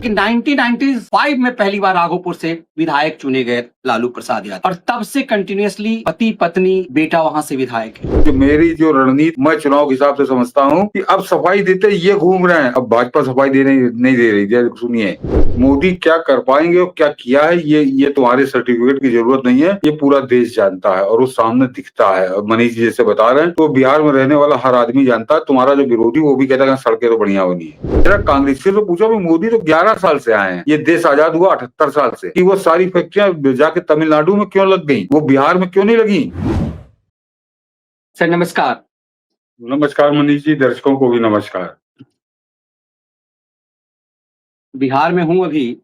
कि 1995 में पहली बार राघोपुर से विधायक चुने गए लालू प्रसाद यादव, और तब से कंटिन्यूअसली पति पत्नी बेटा वहां से विधायक है। मेरी जो रणनीति मैं चुनाव के हिसाब से समझता हूँ कि अब सफाई देते ये घूम रहे हैं, अब भाजपा सफाई नहीं दे रही। सुनिए, मोदी क्या कर पाएंगे और क्या किया है ये तुम्हारे सर्टिफिकेट की जरूरत नहीं है, ये पूरा देश जानता है और वो सामने दिखता है। और मनीष जी जैसे बता रहे हैं तो बिहार में रहने वाला हर आदमी जानता है। तुम्हारा जो विरोधी वो भी कहता है सड़कें तो बढ़िया बनी है। मेरा कांग्रेस से तो पूछो, मोदी तो 11 साल से आए हैं, ये देश आजाद हुआ 78 साल से, कि वो सारी फैक्ट्रियां जाके तमिलनाडु में क्यों लग गई, वो बिहार में क्यों नहीं लगी। सर नमस्कार। नमस्कार मनीष जी, दर्शकों को भी नमस्कार। बिहार में हूं, अभी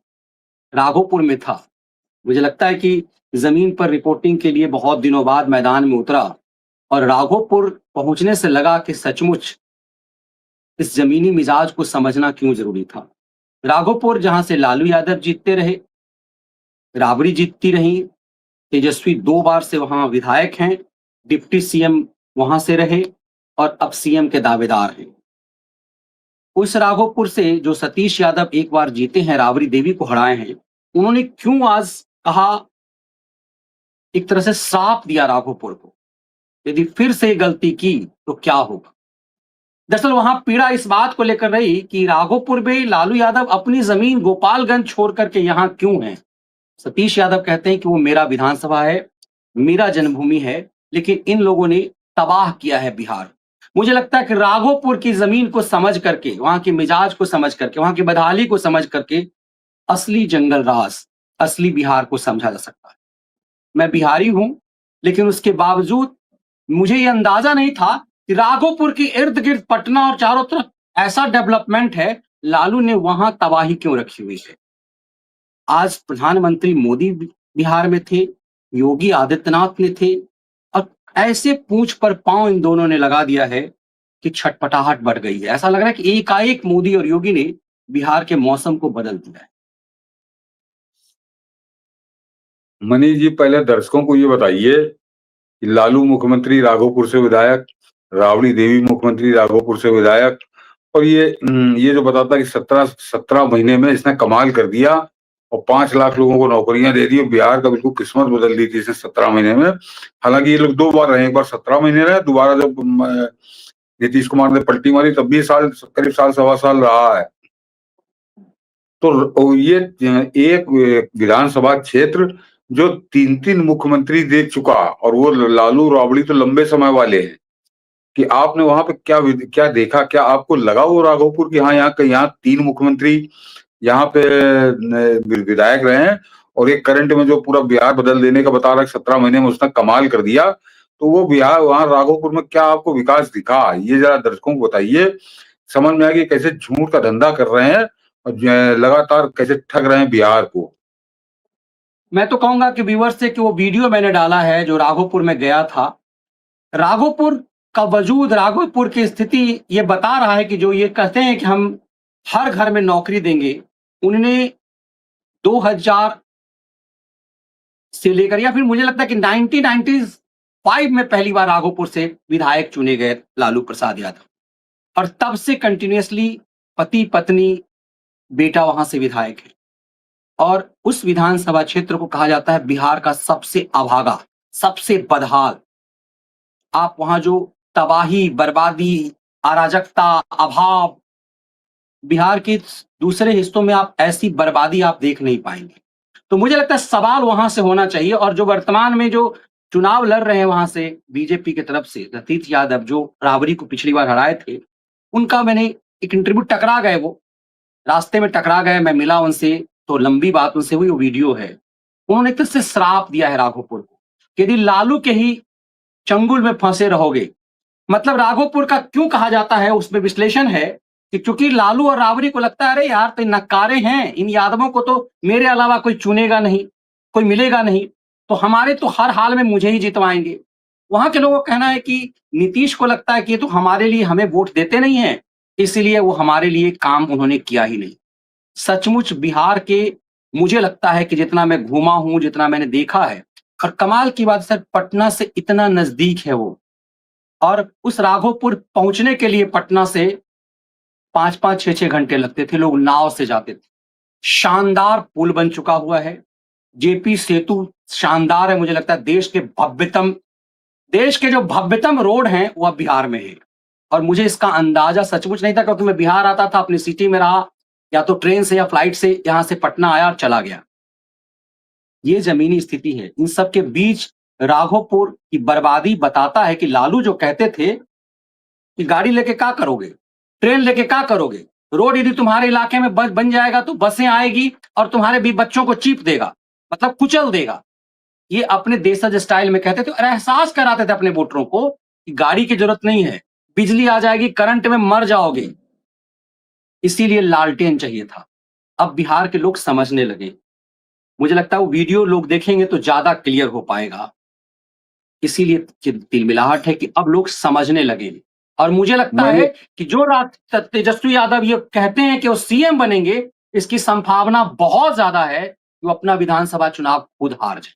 राघोपुर में था। मुझे लगता है कि जमीन पर रिपोर्टिंग के लिए बहुत दिनों बाद मैदान में उतरा और राघोपुर पहुंचने से लगा कि सचमुच इस जमीनी मिजाज को समझना क्यों जरूरी था। राघोपुर जहां से लालू यादव जीतते रहे, राबड़ी जीतती रही, तेजस्वी 2 बार से वहां विधायक हैं, डिप्टी सीएम वहां से रहे और अब सीएम के दावेदार हैं। उस राघोपुर से जो सतीश यादव एक बार जीते हैं, राबड़ी देवी को हराए हैं, उन्होंने क्यों आज कहा, एक तरह से श्राप दिया राघोपुर को, यदि फिर से गलती की तो क्या होगा। दरअसल वहां पीड़ा इस बात को लेकर रही कि राघोपुर में लालू यादव अपनी जमीन गोपालगंज छोड़ करके यहां क्यों हैं। सतीश यादव कहते हैं कि वो मेरा विधानसभा है, मेरा जन्मभूमि है, लेकिन इन लोगों ने तबाह किया है बिहार। मुझे लगता है कि राघोपुर की जमीन को समझ करके, वहां के मिजाज को समझ करके, वहां की बदहाली को समझ करके असली जंगल राज, असली बिहार को समझा जा सकता है। मैं बिहारी हूं, लेकिन उसके बावजूद मुझे यह अंदाजा नहीं था कि राघोपुर के इर्द गिर्द पटना और चारों तरफ ऐसा डेवलपमेंट है, लालू ने वहां तबाही क्यों रखी हुई है। आज प्रधानमंत्री मोदी बिहार में थे, योगी आदित्यनाथ ने थे, और ऐसे पूंछ पर पांव इन दोनों ने लगा दिया है कि छटपटाहट बढ़ गई है। ऐसा लग रहा है कि एकाएक मोदी और योगी ने बिहार के मौसम को बदल दिया है। मनीष जी, पहले दर्शकों को ये बताइए कि लालू मुख्यमंत्री राघोपुर से विधायक, राबड़ी देवी मुख्यमंत्री राघोपुर से विधायक, और ये जो बताता है कि 17 महीने में इसने कमाल कर दिया और 5 लाख लोगों को नौकरियां दे दी, बिहार का बिल्कुल किस्मत बदल दी थी इसने 17 महीने में। हालांकि ये लोग 2 बार रहे, एक बार 17 महीने रहे, दोबारा जब नीतीश कुमार ने पलटी मारी तब भी करीब साल सवा साल रहा है। तो ये एक विधानसभा क्षेत्र जो 3 मुख्यमंत्री देख चुका, और वो लालू राबड़ी तो लंबे समय वाले हैं, कि आपने वहां पे क्या देखा, क्या आपको लगा वो राघोपुर की हाँ यहाँ 3 मुख्यमंत्री यहाँ पे विधायक रहे हैं, और एक करंट में जो पूरा बिहार बदल देने का बता रहा है 17 महीने में उसने कमाल कर दिया, तो वो बिहार वहां राघोपुर में क्या आपको विकास दिखा, ये जरा दर्शकों को बताइए। समझ में आ गया कैसे झूठ का धंधा कर रहे हैं और लगातार कैसे ठग रहे हैं बिहार को। मैं तो कहूंगा कि व्यूअर्स से कि वो वीडियो मैंने डाला है जो राघोपुर में गया था। राघोपुर का वजूद, राघोपुर की स्थिति ये बता रहा है कि जो ये कहते हैं कि हम हर घर में नौकरी देंगे, उन्होंने 2000 से लेकर, या फिर मुझे लगता है कि 1995 में पहली बार राघोपुर से विधायक चुने गए लालू प्रसाद यादव, और तब से कंटिन्यूअसली पति पत्नी बेटा वहां से विधायक है। और उस विधानसभा क्षेत्र को कहा जाता है बिहार का सबसे अभागा, सबसे बदहाल। आप वहां जो तबाही, बर्बादी, अराजकता, अभाव, बिहार के दूसरे हिस्सों में आप ऐसी बर्बादी आप देख नहीं पाएंगे। तो मुझे लगता है सवाल वहां से होना चाहिए। और जो वर्तमान में जो चुनाव लड़ रहे हैं वहां से बीजेपी की तरफ से सतीश यादव, जो राबड़ी को पिछली बार हराए थे, उनका मैंने एक इंटरव्यू, टकरा गए, वो रास्ते में टकरा गए, मैं मिला उनसे, तो लंबी बात उनसे हुई, वो वीडियो है। उन्होंने एक तरह से श्राप दिया है राघोपुर को कि यदि लालू के ही चंगुल में फंसे रहोगे। मतलब राघोपुर का क्यों कहा जाता है, उसमें विश्लेषण है कि चूंकि लालू और राबड़ी को लगता है अरे यार तो नक्कारे हैं, इन यादवों को तो मेरे अलावा कोई चुनेगा नहीं, कोई मिलेगा नहीं, तो हमारे तो हर हाल में मुझे ही जितवाएंगे। वहां के लोगों का कहना है कि नीतीश को लगता है कि ये तो हमारे लिए, हमें वोट देते नहीं है, इसलिए वो हमारे लिए काम उन्होंने किया ही नहीं। सचमुच बिहार के, मुझे लगता है कि जितना मैं घूमा हूं, जितना मैंने देखा है, और कमाल की बात सर, पटना से इतना नजदीक है वो, और उस राघोपुर पहुंचने के लिए पटना से 5-5, 6-6 घंटे लगते थे, लोग नाव से जाते थे। शानदार पुल बन चुका हुआ है। जेपी सेतु शानदार है। मुझे लगता है देश के जो भव्यतम रोड हैं वो अब बिहार में है। और मुझे इसका अंदाजा सचमुच नहीं था, क्योंकि मैं बिहार आता था, अपनी सिटी में रहा, या तो ट्रेन से या फ्लाइट से यहां से पटना आया और चला गया। ये जमीनी स्थिति है। इन सब के बीच राघोपुर की बर्बादी बताता है कि लालू जो कहते थे कि गाड़ी लेके क्या करोगे, ट्रेन लेके क्या करोगे, रोड यदि तुम्हारे इलाके में बन जाएगा तो बसें आएगी और तुम्हारे भी बच्चों को चीप देगा, मतलब कुचल देगा। ये अपने देशज स्टाइल में कहते थे और एहसास कराते थे अपने वोटरों को कि गाड़ी की जरूरत नहीं है, बिजली आ जाएगी, करंट में मर जाओगे। इसीलिए लालटेन चाहिए था। अब बिहार के लोग समझने लगे। मुझे लगता है वो वीडियो लोग देखेंगे तो ज्यादा क्लियर हो पाएगा। इसीलिए तिलमिलाहट है कि अब लोग समझने लगे। और मुझे लगता है कि जो तेजस्वी यादव ये कहते हैं कि वो सीएम बनेंगे, इसकी संभावना बहुत ज्यादा है कि वो अपना विधानसभा चुनाव खुद हार जाए।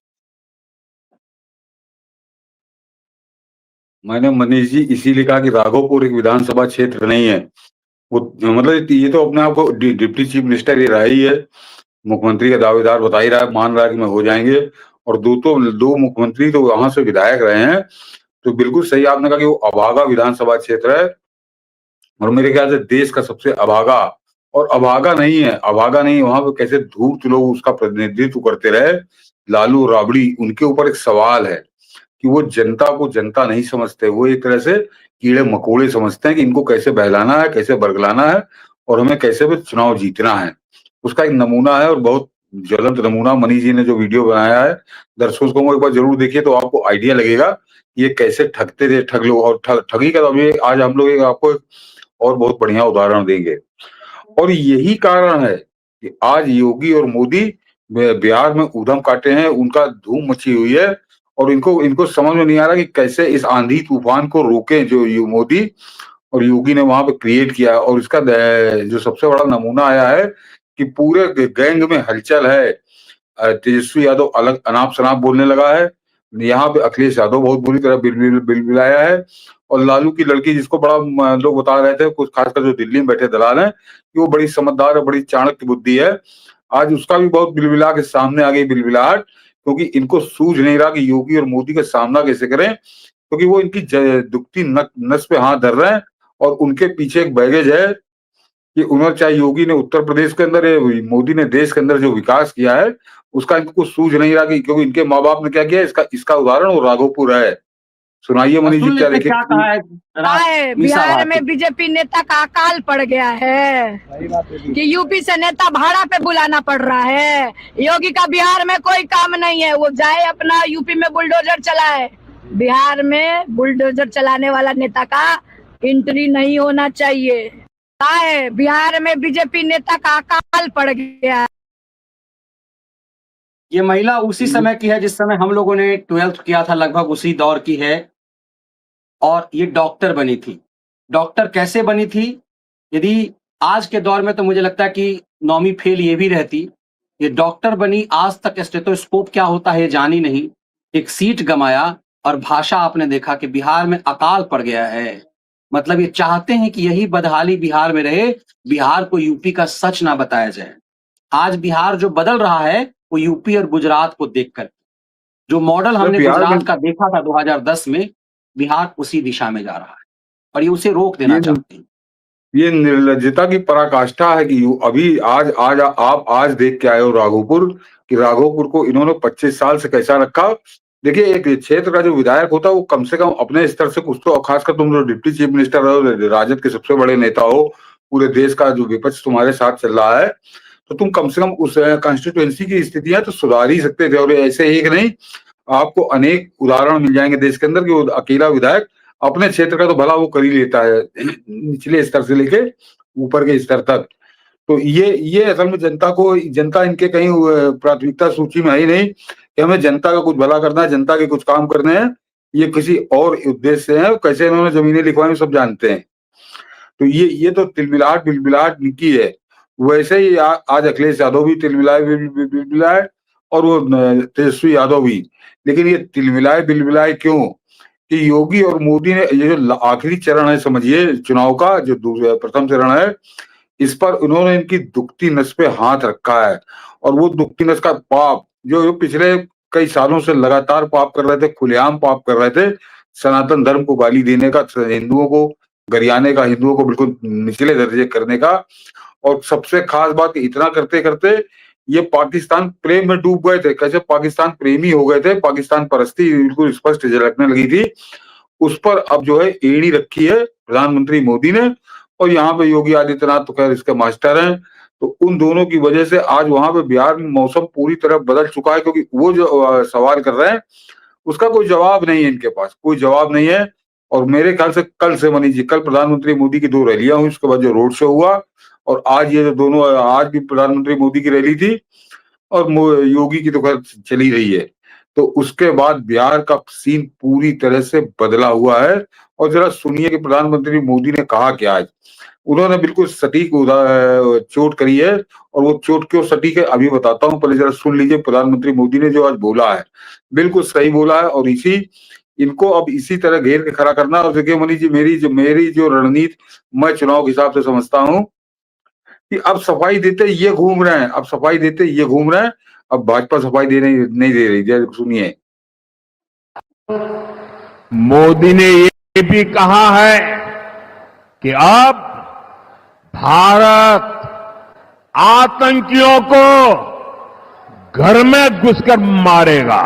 मैंने मनीष जी इसीलिए कहा कि राघोपुर एक विधानसभा क्षेत्र नहीं है। वो मतलब ये तो अपने आप को डिप्टी चीफ मिनिस्टर ये रहा ही है, मुख्यमंत्री का दावेदार बता ही रहा है, मान रहा है कि मैं हो जाएंगे। और दो मुख्यमंत्री तो वहां से विधायक रहे हैं। तो बिल्कुल सही आपने कहा कि वो अभागा विधानसभा क्षेत्र है, और मेरे ख्याल से देश का सबसे अभागा, और अभागा नहीं है, वहां पे कैसे धूर्त लोग उसका प्रतिनिधित्व करते रहे, लालू राबड़ी, उनके ऊपर एक सवाल है कि वो जनता को जनता नहीं समझते। वो एक तरह से कीड़े मकोड़े समझते हैं कि इनको कैसे बहलाना है, कैसे बरगलाना है, और हमें कैसे भी चुनाव जीतना है। उसका एक नमूना है, और बहुत ज्वलंत नमूना मनीष जी ने जो वीडियो बनाया है, दर्शकों को एक बार जरूर देखिए तो आपको आइडिया लगेगा ये कैसे ठगते थे ठग लोग। और ठगी का तो अभी आज हम लोग आपको और बहुत बढ़िया उदाहरण देंगे। और यही कारण है कि आज योगी और मोदी बिहार में ऊधम काटे हैं, उनका धूम मची हुई है। और इनको इनको समझ में नहीं आ रहा कि कैसे इस आंधी तूफान को रोके जो मोदी और योगी ने वहां पे क्रिएट किया। और इसका जो सबसे बड़ा नमूना आया है कि पूरे गैंग में हलचल है। तेजस्वी यादव अलग अनाप शनाप बोलने लगा है। यहाँ पे अखिलेश यादव बहुत बुरी तरह बिलबिलाया है। और लालू की लड़की, जिसको बड़ा लोग बता रहे थे, कुछ खासकर जो दिल्ली में बैठे दलाल हैं, कि वो बड़ी समझदार और बड़ी चाणक्य बुद्धि है, आज उसका भी बहुत बिलबिला के सामने आ गई बिलबिलाहट। क्योंकि इनको सूझ नहीं रहा कि योगी और मोदी का सामना कैसे करें, क्योंकि वो इनकी दुखती नस पे हाथ धर रहे हैं। और उनके पीछे एक बैगेज है कि उन्होंने, चाहे योगी ने उत्तर प्रदेश के अंदर या मोदी ने देश के अंदर जो विकास किया है, उसका इनको कुछ सूझ नहीं रहा, कि क्योंकि इनके माँ बाप ने क्या किया, इसका उदाहरण वो राघोपुर है। सुनाइए मनीष जी, सुन क्या लेते देखे क्या कहा है बिहार में बीजेपी नेता का अकाल पड़ गया है कि यूपी से नेता भाड़ा पे बुलाना पड़ रहा है। योगी का बिहार में कोई काम नहीं है, वो जाए अपना यूपी में बुलडोजर चलाए। बिहार में बुलडोजर चलाने वाला नेता का एंट्री नहीं होना चाहिए। बिहार में बीजेपी नेता का अकाल पड़ गया। ये महिला उसी समय की है जिस समय हम लोगों ने 12th किया था, लगभग उसी दौर की है। और ये डॉक्टर बनी थी। डॉक्टर कैसे बनी थी? यदि आज के दौर में तो मुझे लगता है कि नौवीं फेल ये भी रहती। ये डॉक्टर बनी, आज तक स्टेथोस्कोप क्या होता है ये जानी नहीं। एक सीट गमाया, और भाषा आपने देखा कि बिहार में अकाल पड़ गया है। मतलब ये चाहते हैं कि यही बदहाली बिहार में रहे, बिहार को यूपी का सच ना बताया जाए। आज बिहार जो बदल रहा है वो यूपी और गुजरात को देखकर। जो मॉडल हमने गुजरात का देखा था 2010 में, बिहार उसी दिशा में जा रहा है, और ये उसे रोक देना चाहते हैं। ये निर्लज्जता की पराकाष्ठा है कि अभी आप आज देख के आए हो राघोपुर, कि राघोपुर को इन्होंने 25 साल से कैसा रखा। देखिए, एक क्षेत्र का जो विधायक होता है वो कम से कम अपने स्तर से कुछ तो, खासकर तुम जो डिप्टी चीफ मिनिस्टर हो, राजद के सबसे बड़े नेता हो, पूरे देश का जो विपक्ष तुम्हारे साथ चल रहा है, तो तुम कम से कम उस कॉन्स्टिट्यूएंसी की स्थितियां तो सुधार ही सकते थे। और ऐसे ही नहीं, आपको अनेक उदाहरण मिल जाएंगे देश के अंदर कि वो अकेला विधायक अपने क्षेत्र का तो भला वो कर ही लेता है, निचले स्तर से लेके ऊपर के स्तर तक। तो ये असल में जनता इनके कहीं प्राथमिकता सूची में है ही नहीं कि हमें जनता का कुछ भला करना है, जनता के कुछ काम करने हैं। ये किसी और उद्देश्य से है, कैसे इन्होंने जमीनें लिखवाई सब जानते हैं। तो ये तो तिलमिलाहट बिलबिलाहट निकी है। वैसे ही आज अखिलेश यादव भी बिलबिलाए, और वो तेजस्वी यादव भी। लेकिन ये तिलमिलाए बिलबिलाए क्यों? कि योगी और मोदी ने, ये जो आखिरी चरण है समझिए चुनाव का, जो प्रथम चरण है, इस पर उन्होंने इनकी दुखती नस पे हाथ रखा है। और वो दुखती नस का पाप जो पिछले कई सालों से लगातार पाप कर रहे थे, खुलेआम पाप कर रहे थे, सनातन धर्म को गाली देने का, हिंदुओं को गरियाने का, हिंदुओं को बिल्कुल निचले दर्जे करने का। और सबसे खास बात इतना करते करते ये पाकिस्तान प्रेम में डूब गए थे। कैसे पाकिस्तान प्रेमी हो गए थे, पाकिस्तान परस्ती बिल्कुल स्पष्ट झलकने लगी थी। उस पर अब जो है एड़ी रखी है प्रधानमंत्री मोदी ने। और यहाँ पे योगी आदित्यनाथ तो खैर इसके मास्टर हैं। तो उन दोनों की वजह से आज वहां पे बिहार में मौसम पूरी तरह बदल चुका है, क्योंकि वो जो सवाल कर रहे हैं उसका कोई जवाब नहीं है, इनके पास कोई जवाब नहीं है। और मेरे ख्याल से कल से मनीष जी, कल प्रधानमंत्री मोदी की 2 रैलियां हुई, उसके बाद जो रोड शो हुआ, और आज ये जो दोनों, आज भी प्रधानमंत्री मोदी की रैली थी और योगी की तो खैर चली रही है। तो उसके बाद बिहार का सीन पूरी तरह से बदला हुआ है। और जरा सुनिए कि प्रधानमंत्री मोदी ने कहा क्या आज। उन्होंने बिल्कुल सटीक चोट करी है, और वो चोट क्यों सटीक है अभी बताता हूँ, पहले जरा सुन लीजिए प्रधानमंत्री मोदी ने जो आज बोला है। बिल्कुल सही बोला है, और इनको अब इसी तरह घेर के खड़ा करना। और देखिए मनीष जी, मेरी जो रणनीति मैं चुनाव के हिसाब से समझता हूँ कि अब सफाई देते ये घूम रहे हैं, अब सफाई देते ये घूम रहे हैं, अब भाजपा सफाई नहीं दे रही। जरा सुनिए। मोदी ने ये भी कहा है कि अब भारत आतंकियों को घर में घुसकर मारेगा।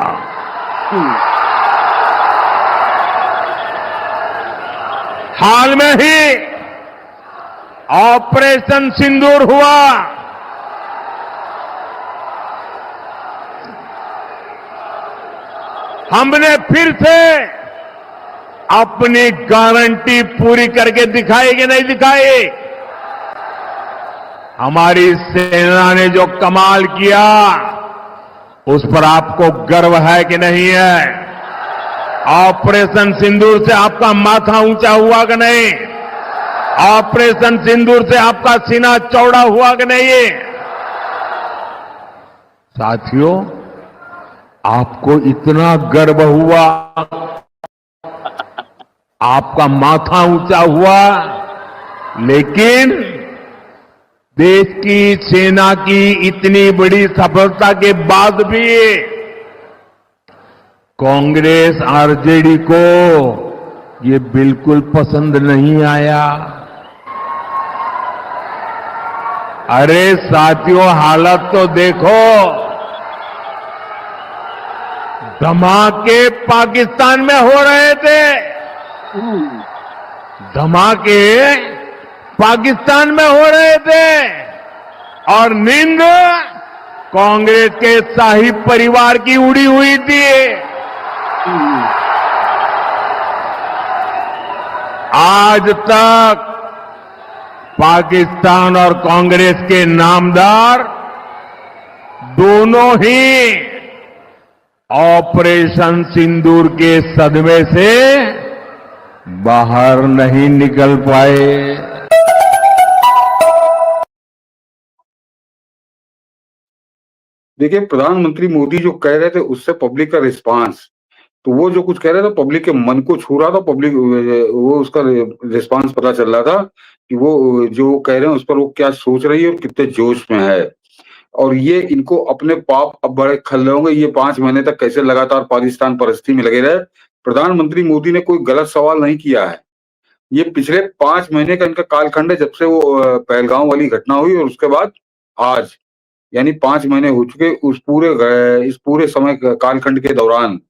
हाल में ही ऑपरेशन सिंदूर हुआ। हमने फिर से अपनी गारंटी पूरी करके दिखाई कि नहीं दिखाई? हमारी सेना ने जो कमाल किया उस पर आपको गर्व है कि नहीं है? ऑपरेशन सिंदूर से आपका माथा ऊंचा हुआ कि नहीं? ऑपरेशन सिंदूर से आपका सीना चौड़ा हुआ कि नहीं? साथियों, आपको इतना गर्व हुआ, आपका माथा ऊंचा हुआ, लेकिन देश की सेना की इतनी बड़ी सफलता के बाद भी कांग्रेस आरजेडी को ये बिल्कुल पसंद नहीं आया। अरे साथियों, हालत तो देखो। धमाके पाकिस्तान में हो रहे थे, धमाके पाकिस्तान में हो रहे थे, और नींद कांग्रेस के शाही परिवार की उड़ी हुई थी। आज तक पाकिस्तान और कांग्रेस के नामदार दोनों ही ऑपरेशन सिंदूर के सदमे से बाहर नहीं निकल पाए। देखिए प्रधानमंत्री मोदी जो कह रहे थे उससे पब्लिक का रिस्पांस, तो वो जो कुछ कह रहे थे पब्लिक के मन को छू रहा था। पब्लिक वो उसका रिस्पांस पता चल रहा था कि वो जो कह रहे हैं उस पर वो क्या सोच रही है और कितने जोश में है। और ये इनको अपने पाप अब बड़े खल रहे होंगे। ये 5 महीने तक कैसे लगातार पाकिस्तान परस्ती में लगे रहे। प्रधानमंत्री मोदी ने कोई गलत सवाल नहीं किया है। ये पिछले 5 महीने का इनका कालखंड है, जब से वो पहलगांव वाली घटना हुई और उसके बाद आज, यानी 5 महीने हो चुके। इस पूरे समय कालखंड के दौरान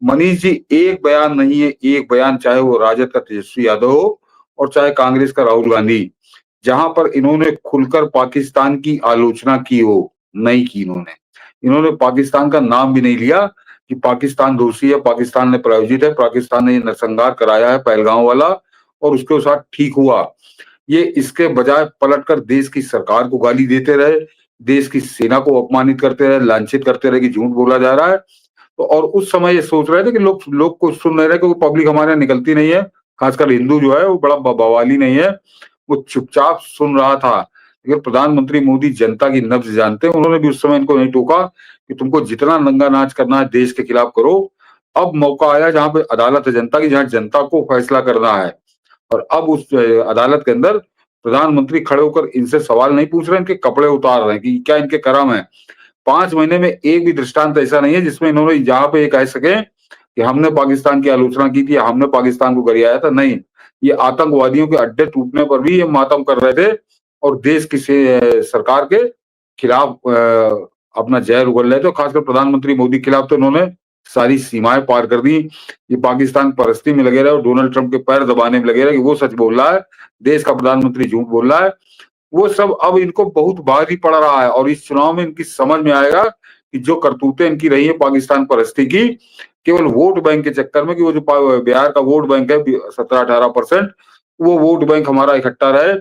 मनीष जी एक बयान नहीं है, एक बयान, चाहे वो राजद का तेजस्वी यादव हो और चाहे कांग्रेस का राहुल गांधी, जहां पर इन्होंने खुलकर पाकिस्तान की आलोचना की हो, नहीं की। इन्होंने पाकिस्तान का नाम भी नहीं लिया कि पाकिस्तान दोषी है, पाकिस्तान ने प्रायोजित है, पाकिस्तान ने नरसंहार कराया है पहलगांव वाला और उसके साथ ठीक हुआ। ये इसके बजाय पलटकर देश की सरकार को गाली देते रहे, देश की सेना को अपमानित करते रहे, लांछित करते रहे कि झूठ बोला जा रहा है। तो और उस समय ये सोच रहे थे कि लोग कुछ सुन नहीं रहे, क्योंकि पब्लिक हमारे यहाँ निकलती नहीं है, खासकर हिंदू जो है वो बड़ा बवाली नहीं है, वो चुपचाप सुन रहा था। लेकिन प्रधानमंत्री मोदी जनता की नब्ज जानते हैं। उन्होंने भी उस समय इनको नहीं टोका कि तुमको जितना नंगा नाच करना है देश के खिलाफ करो। अब मौका आया जहां पे अदालत है जनता की, जहां जनता को फैसला करना है। और अब उस अदालत के अंदर प्रधानमंत्री खड़े होकर इनसे सवाल नहीं पूछ रहे, इनके कपड़े उतार रहे हैं कि क्या इनके कर्म है। 5 महीने में एक भी दृष्टांत ऐसा नहीं है जिसमें इन्होंने जहां पे ये कह सके कि हमने पाकिस्तान की आलोचना की थी, हमने पाकिस्तान को गरियाया था। नहीं, ये आतंकवादियों के अड्डे टूटने पर भी ये मातम कर रहे थे और देश की सरकार के खिलाफ अपना जहर उगल रहे थे। खासकर प्रधानमंत्री मोदी के खिलाफ तो इन्होंने सारी सीमाएं पार कर दी। ये पाकिस्तान परस्ती में लगे रहे और डोनाल्ड ट्रंप के पैर दबाने में लगे रहे कि वो सच बोल रहा है, देश का प्रधानमंत्री झूठ बोल रहा है। वो सब अब इनको बहुत भारी पड़ रहा है और इस चुनाव में इनकी समझ में आएगा कि जो करतूतें इनकी रही है पाकिस्तान परस्ती की, केवल वोट बैंक के चक्कर में, कि वो जो बिहार का वोट बैंक है 17-18%, वो वोट बैंक हमारा इकट्ठा रहे,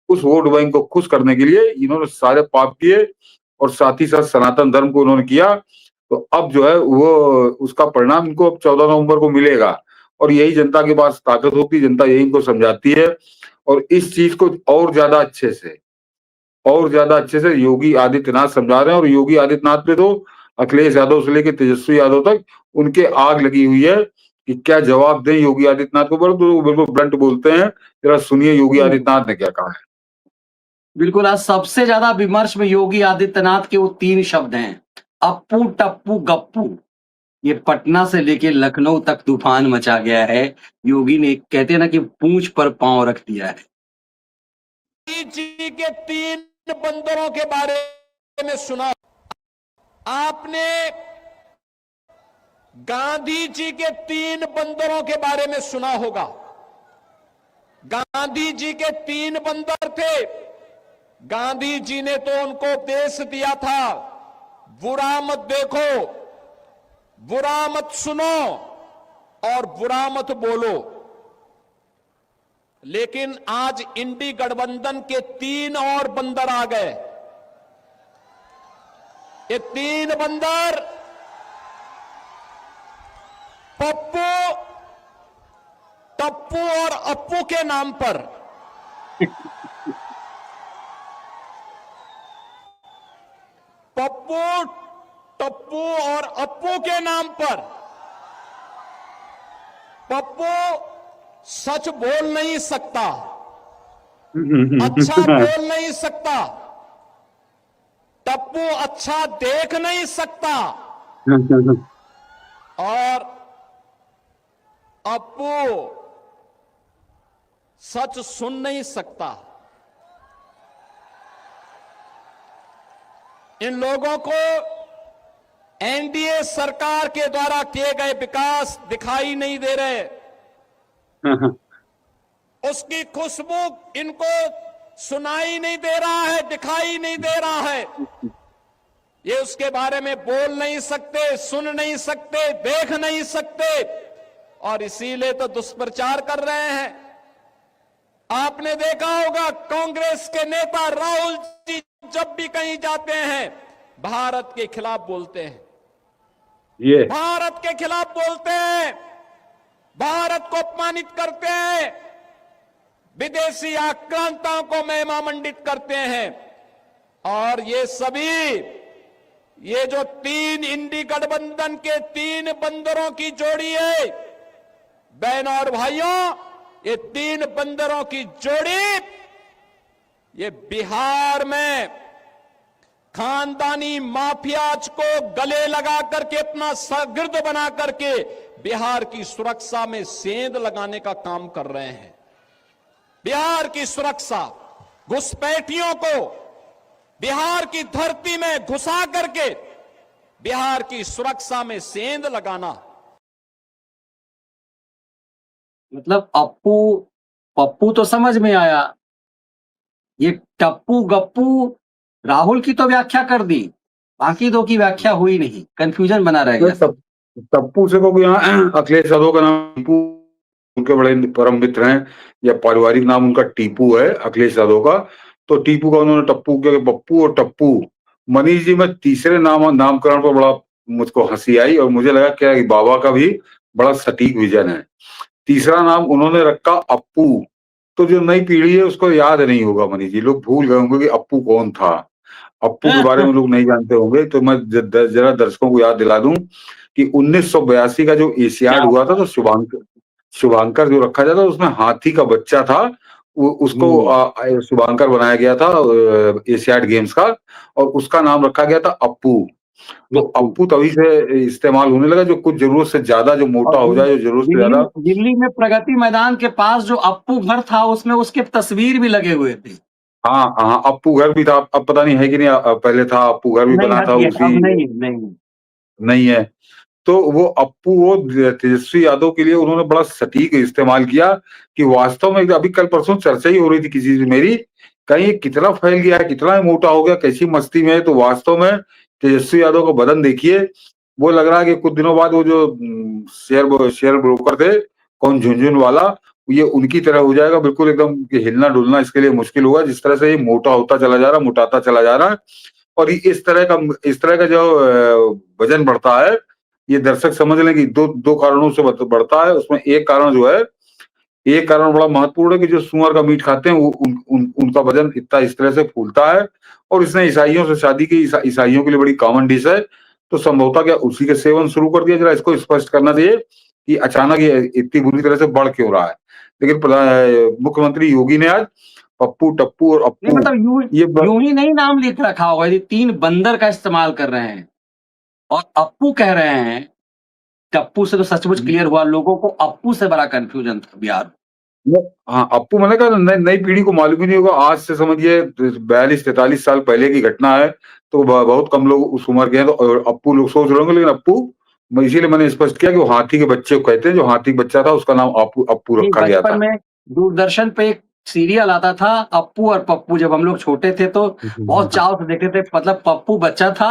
उस वोट बैंक को खुश करने के लिए इन्होंने सारे पाप किए और साथ ही साथ सनातन धर्म को उन्होंने किया। तो अब जो है वो उसका परिणाम इनको अब 14 नवंबर को मिलेगा और यही जनता के पास ताकत होती है, जनता यही इनको समझाती है। और इस चीज को और ज्यादा अच्छे से योगी आदित्यनाथ समझा रहे हैं। और योगी आदित्यनाथ पे तो अखिलेश यादव से लेकर तेजस्वी यादव तक उनके आग लगी हुई है कि क्या जवाब दें योगी आदित्यनाथ को। बिल्कुल ब्लंट बोलते हैं, जरा सुनिए योगी आदित्यनाथ ने क्या कहा है। बिल्कुल, आज सबसे ज्यादा विमर्श में योगी आदित्यनाथ के वो 3 शब्द हैं, अप्पू टप्पू गप्पू। ये पटना से लेके लखनऊ तक तूफान मचा गया है। योगी ने, कहते हैं ना कि पूंछ पर पांव रख दिया है। जी के 3 बंदरों के बारे में सुना आपने, गांधी जी के 3 बंदरों के बारे में सुना होगा। गांधी जी के 3 बंदर थे। गांधी जी ने तो उनको उपदेश दिया था, बुरा मत देखो, बुरा मत सुनो और बुरा मत बोलो। लेकिन आज इंडी गठबंधन के 3 और बंदर आ गए। ये 3 बंदर पप्पू, टप्पू और अप्पू के नाम पर पप्पू, टप्पू और अप्पू के नाम पर। पप्पू सच बोल नहीं सकता, अच्छा बोल नहीं सकता। टप्पू अच्छा देख नहीं सकता और अप्पू सच सुन नहीं सकता। इन लोगों को एनडीए सरकार के द्वारा किए गए विकास दिखाई नहीं दे रहे। उसकी खुशबू इनको सुनाई नहीं दे रहा है, दिखाई नहीं दे रहा है। ये उसके बारे में बोल नहीं सकते, सुन नहीं सकते, देख नहीं सकते और इसीलिए तो दुष्प्रचार कर रहे हैं। आपने देखा होगा कांग्रेस के नेता राहुल जी जब भी कहीं जाते हैं भारत के खिलाफ बोलते हैं, भारत के खिलाफ बोलते हैं, भारत को अपमानित करते हैं, विदेशी आक्रांताओं को महिमा मंडित करते हैं। और ये सभी, ये जो 3 इंडी गठबंधन के 3 बंदरों की जोड़ी है, बहनों और भाइयों, ये 3 बंदरों की जोड़ी ये बिहार में खानदानी माफियाज को गले लगा करके, अपना शागिर्द बना करके बिहार की सुरक्षा में सेंध लगाने का काम कर रहे हैं। बिहार की सुरक्षा, घुसपैठियों को बिहार की धरती में घुसा करके बिहार की सुरक्षा में सेंध लगाना। मतलब अप्पू पप्पू तो समझ में आया, ये टप्पू गप्पू राहुल की तो व्याख्या कर दी, बाकी 2 की व्याख्या हुई नहीं, कंफ्यूजन बना रह गया। टप्पू से को यहाँ अखिलेश यादव का नाम टीपू, उनके बड़े परम मित्र हैं, या पारिवारिक नाम उनका टीपू है अखिलेश यादव का। तो टीपू का उन्होंने टप्पू किया, पप्पू और टप्पू। मनीष जी, मैं तीसरे नामकरण पर बड़ा मुझको हंसी आई और मुझे लगा क्या बाबा का भी बड़ा सटीक विजन है। तीसरा नाम उन्होंने रखा अप्पू। तो जो नई पीढ़ी है उसको याद नहीं होगा मनीष जी, लोग भूल गए होंगे कि अप्पू कौन था। अप्पू के बारे में लोग नहीं जानते होंगे, तो मैं जरा दर्शकों को याद दिला दूं कि 1982 का जो एशियाड हुआ था तो शुभांकर जो रखा जाता उसमें हाथी का बच्चा था उसको हम्म। शुभांकर बनाया गया था एशियाड गेम्स का, और उसका नाम रखा गया था अप्पू। तो अप्पू। अप्पू तभी से इस्तेमाल होने लगा, जो कुछ जरूरत से ज्यादा जो मोटा और हो जाए, जो जरूरत से दिल्ली ज्यादा। दिल्ली में प्रगति मैदान के पास जो अप्पू घर था उसमें उसके तस्वीर भी लगे हुए थे। हाँ हाँ, अप्पू घर भी था, अब पता नहीं है कि नहीं, पहले था, अप्पू घर भी नहीं, बना हट था गया, उसी। अब नहीं, नहीं। नहीं है। तो वो अप्पू, वो तेजस्वी यादव के लिए उन्होंने बड़ा सटीक इस्तेमाल किया, कि वास्तव में अभी कल परसों चर्चा ही हो रही थी किसी से मेरी, कहीं ये कितना फैल गया है, कितना मोटा हो गया, कैसी मस्ती में है। तो वास्तव में तेजस्वी यादव का बदन देखिए, वो लग रहा है कि कुछ दिनों बाद वो जो शेयर ब्रोकर थे, कौन झुनझुन वाला, ये उनकी तरह हो जाएगा बिल्कुल एकदम, कि हिलना डुलना इसके लिए मुश्किल होगा, जिस तरह से ये मोटा होता चला जा रहा, मोटाता चला जा रहा है। और इस तरह का जो वजन बढ़ता है, ये दर्शक समझ लें कि दो कारणों से बढ़ता है। उसमें एक कारण जो है, एक कारण बड़ा महत्वपूर्ण है, कि जो सुअर का मीट खाते हैं वो उनका वजन इतना इस तरह से फूलता है। और इसने ईसाइयों से शादी की, ईसाइयों के लिए बड़ी कॉमन डिश है। तो संभवतः क्या उसी के सेवन शुरू कर दिया, जरा इसको स्पष्ट करना चाहिए कि अचानक ये इतनी बुरी तरह से बढ़ क्यों रहा है। लेकिन मुख्यमंत्री योगी ने आज पप्पू, टप्पू और नहीं, अप्पू, मतलब ये यूं ही नहीं नाम लिख रखा होगा, यदि 3 बंदर का इस्तेमाल कर रहे हैं और अप्पू कह रहे हैं, टप्पू से तो सचमुच क्लियर हुआ, लोगों को अप्पू से बड़ा कंफ्यूजन था बिहार में। हाँ, अप्पू, मैंने कहा नई पीढ़ी को मालूम ही नहीं होगा। आज से समझिए 42-43 साल पहले की घटना है, तो बहुत कम लोग उस उम्र के हैं, तो और अप्पू लोग सोच रहे होंगे। लेकिन अप्पू, इसीलिए मैंने स्पष्ट किया कि वो हाथी के बच्चे को कहते हैं, जो हाथी बच्चा था उसका नाम अप्पू अप्पू नहीं, रखा गया बचपन था। में दूरदर्शन पे एक सीरियल आता था अप्पू और पप्पू, जब हम लोग छोटे थे तो बहुत चाव से देखते थे। मतलब पप्पू बच्चा था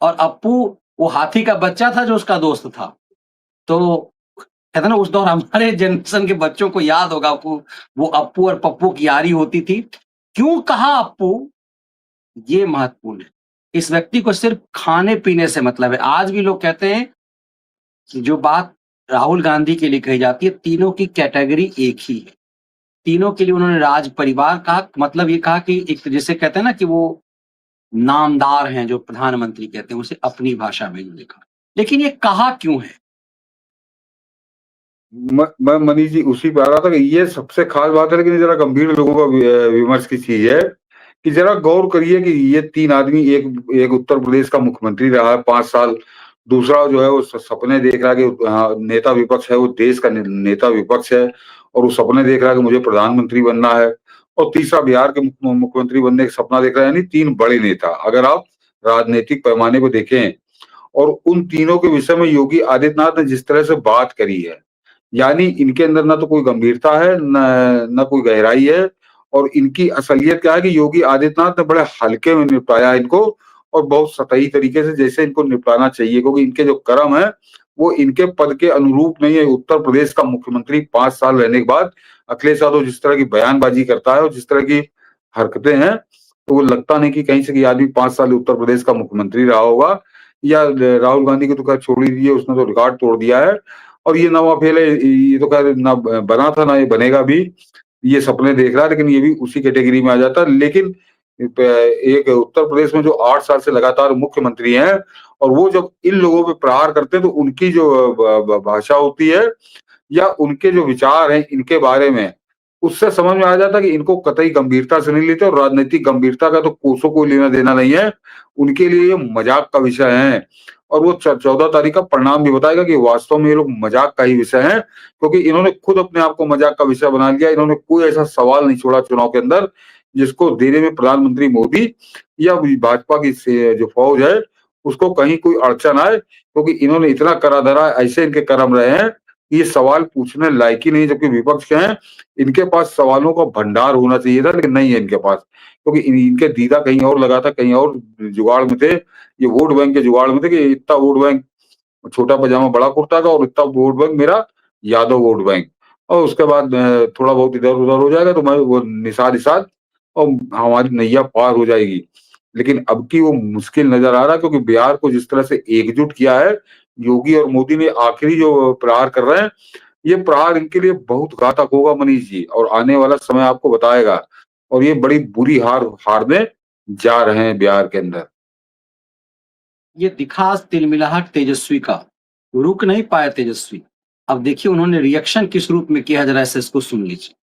और अप्पू वो हाथी का बच्चा था जो उसका दोस्त था। तो कहते ना, उस दौर हमारे जनरेशन के बच्चों को याद होगा वो अप्पू और पप्पू की यारी होती थी। क्यों कहा अप्पू, ये महत्वपूर्ण है। इस व्यक्ति को सिर्फ खाने पीने से मतलब है। आज भी लोग कहते हैं कि जो बात राहुल गांधी के लिए कही जाती है, तीनों की कैटेगरी एक ही है। तीनों के लिए उन्होंने राज परिवार कहा, मतलब ये कहा कि एक जिसे कहते हैं ना कि वो नामदार हैं, जो प्रधानमंत्री कहते हैं, उसे अपनी भाषा में लिखा। लेकिन ये कहा क्यों है? मैं मनीष जी उसी पे आ रहा था कि ये सबसे खास बात है, लेकिन जरा गंभीर लोगों का विमर्श की चीज है, कि जरा गौर करिए कि ये 3 आदमी, एक उत्तर प्रदेश का मुख्यमंत्री रहा है 5 साल, दूसरा जो है वो सपने देख रहा है कि नेता विपक्ष है, वो देश का नेता विपक्ष है, और वो सपने देख रहा है कि मुझे प्रधानमंत्री बनना है, और तीसरा बिहार के मुख्यमंत्री बनने का सपना देख रहा है। यानी 3 बड़े नेता, अगर आप राजनीतिक पैमाने को देखें। और उन तीनों के विषय में योगी आदित्यनाथ ने जिस तरह से बात करी है, यानी इनके अंदर ना तो कोई गंभीरता है, न कोई गहराई है। और इनकी असलियत क्या है, कि योगी आदित्यनाथ ने बड़े हल्के में निपटाया इनको, और बहुत सतही तरीके से जैसे इनको निपटाना चाहिए, क्योंकि इनके जो कर्म है वो इनके पद के अनुरूप नहीं है। उत्तर प्रदेश का मुख्यमंत्री 5 साल रहने के बाद अखिलेश यादव जिस तरह की बयानबाजी करता है और जिस तरह की हरकतें हैं, तो वो लगता नहीं कि कहीं से कि आदमी 5 साल उत्तर प्रदेश का मुख्यमंत्री रहा होगा। या राहुल गांधी को तो खैर छोड़ ही दीजिए, उसने तो रिकॉर्ड तोड़ दिया है। और ये नवा फेल है, ये तो खैर ना बना था ना ये बनेगा भी, ये सपने देख रहा है, लेकिन ये भी उसी कैटेगरी में आ जाता है। लेकिन एक उत्तर प्रदेश में जो 8 साल से लगातार मुख्यमंत्री हैं, और वो जब इन लोगों पे प्रहार करते हैं, तो उनकी जो भाषा होती है, या उनके जो विचार हैं इनके बारे में, उससे समझ में आ जाता है कि इनको कतई गंभीरता से नहीं लेते, और राजनीतिक गंभीरता का तो कोसों को लेना देना नहीं है। उनके लिए ये मजाक का विषय है। और वो 14 तारीख का परिणाम भी बताएगा कि वास्तव में ये लोग मजाक का ही विषय है, क्योंकि इन्होंने खुद अपने आप को मजाक का विषय बना लिया। इन्होंने कोई ऐसा सवाल नहीं छोड़ा चुनाव के अंदर जिसको देने में प्रधानमंत्री मोदी या भाजपा की जो फौज है उसको कहीं कोई अड़चन आए, क्योंकि इन्होंने इतना करा धरा, ऐसे इनके कर्म रहे हैं, ये सवाल पूछने लायक ही नहीं। जबकि विपक्ष के हैं, इनके पास सवालों का भंडार होना चाहिए था, लेकिन नहीं है इनके पास, क्योंकि इनके दीदा कहीं और लगा था, कहीं और जुगाड़ में थे। ये वोट बैंक के जुगाड़ में थे, कि इतना वोट बैंक, छोटा पजामा बड़ा कुर्ता का, और इतना वोट बैंक मेरा यादव वोट बैंक, और उसके बाद थोड़ा बहुत इधर उधर हो जाएगा तो मैं वो निषाद इसाद, और हमारी नैया पार हो जाएगी। लेकिन अब की वो मुश्किल नजर आ रहा है, क्योंकि बिहार को जिस तरह से एकजुट किया है योगी और मोदी ने, आखिरी जो प्रहार कर रहे हैं, ये प्रहार इनके लिए बहुत घातक होगा मनीष जी, और आने वाला समय आपको बताएगा। और ये बड़ी बुरी हारने जा रहे हैं बिहार के अंदर। ये दिखा आज तिलमिलाहट तेजस्वी का, रुक नहीं पाए तेजस्वी। अब देखिए उन्होंने रिएक्शन किस रूप में किया है, जरा से इसको सुन लीजिए।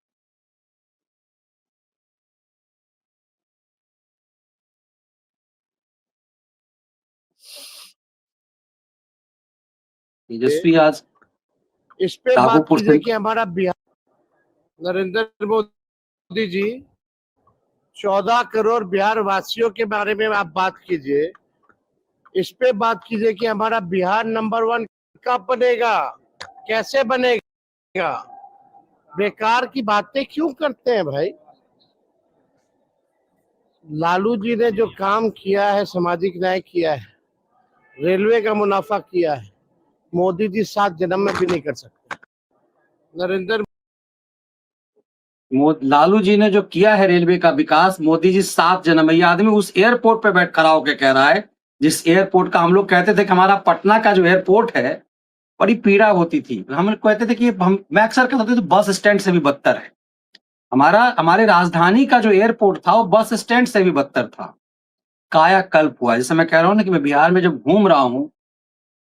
तेजस्वी आज इस पे बात राघोपुर कीजिए से कि हमारा बिहार, नरेंद्र मोदी जी 14 करोड़ बिहार वासियों के बारे में आप बात कीजिए। इस पे बात कीजिए कि हमारा बिहार नंबर 1 कब बनेगा, कैसे बनेगा। बेकार की बातें क्यों करते हैं भाई। लालू जी ने जो काम किया है, सामाजिक न्याय किया है, रेलवे का मुनाफा किया है, मोदी जी 7 जन्म में भी नहीं कर सकते। नरेंद्र लालू जी ने जो किया है रेलवे का विकास, मोदी जी 7 जन्म में। ये आदमी उस एयरपोर्ट पे बैठ खड़ा होकर कह रहा है, जिस एयरपोर्ट का हम लोग कहते थे कि हमारा पटना का जो एयरपोर्ट है बड़ी पीड़ा होती थी। हम लोग कहते थे कि मैं अक्सर कहता था बस स्टैंड से भी बदतर है। हमारे राजधानी का जो एयरपोर्ट था वो बस स्टैंड से भी बदतर था। कायाकल्प हुआ। जैसे मैं कह रहा हूँ ना कि मैं बिहार में जब घूम रहा हूँ,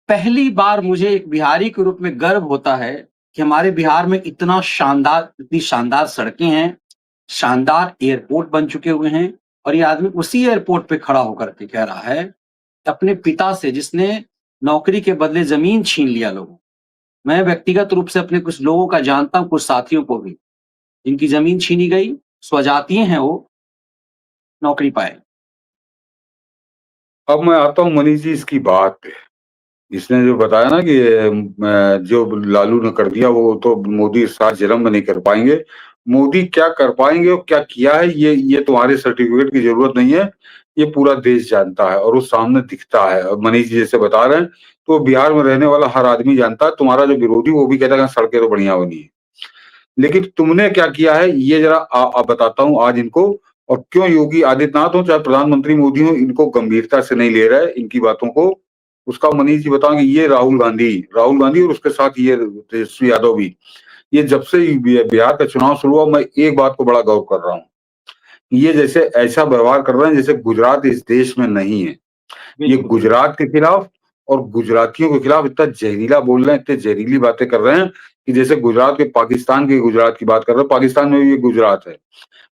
पहली बार मुझे एक बिहारी के रूप में गर्व होता है कि हमारे बिहार में इतनी शानदार सड़कें हैं, शानदार एयरपोर्ट बन चुके हुए हैं। और ये आदमी उसी एयरपोर्ट पे खड़ा होकर के कह रहा है अपने पिता से, जिसने नौकरी के बदले जमीन छीन लिया लोगों। मैं व्यक्तिगत रूप से अपने कुछ लोगों का जानता हूं, कुछ साथियों को भी, जिनकी जमीन छीनी गई, स्वजातीय हैं, वो नौकरी पाए। अब मैं आता हूँ मनीष जी इसकी बात पे। इसने जो बताया ना कि जो लालू ने कर दिया वो तो मोदी 7 जन्म में नहीं कर पाएंगे। मोदी क्या कर पाएंगे और क्या किया है ये तुम्हारे सर्टिफिकेट की जरूरत नहीं है। ये पूरा देश जानता है और वो सामने दिखता है। और मनीष जी जैसे बता रहे हैं तो बिहार में रहने वाला हर आदमी जानता है। तुम्हारा जो विरोधी वो भी कहता है सड़कें तो बढ़िया बनी है, लेकिन तुमने क्या किया है ये जरा बताता हूँ आज इनको। और क्यों योगी आदित्यनाथ हो चाहे प्रधानमंत्री मोदी हो, इनको गंभीरता से नहीं ले रहे इनकी बातों को। उसका मनीष जी बताएंगे। ये राहुल गांधी और उसके साथ ये तेजस्वी यादव भी, ये जब से बिहार का चुनाव शुरू हुआ, मैं एक बात को बड़ा गौर कर रहा हूँ, ये जैसे ऐसा व्यवहार कर रहे हैं जैसे गुजरात इस देश में नहीं है। ये गुजरात के खिलाफ और गुजरातियों के खिलाफ इतना जहरीला बोल रहे हैं, इतने जहरीली बातें कर रहे हैं कि जैसे गुजरात के पाकिस्तान के गुजरात की बात कर रहे हैं। पाकिस्तान में भी ये गुजरात है।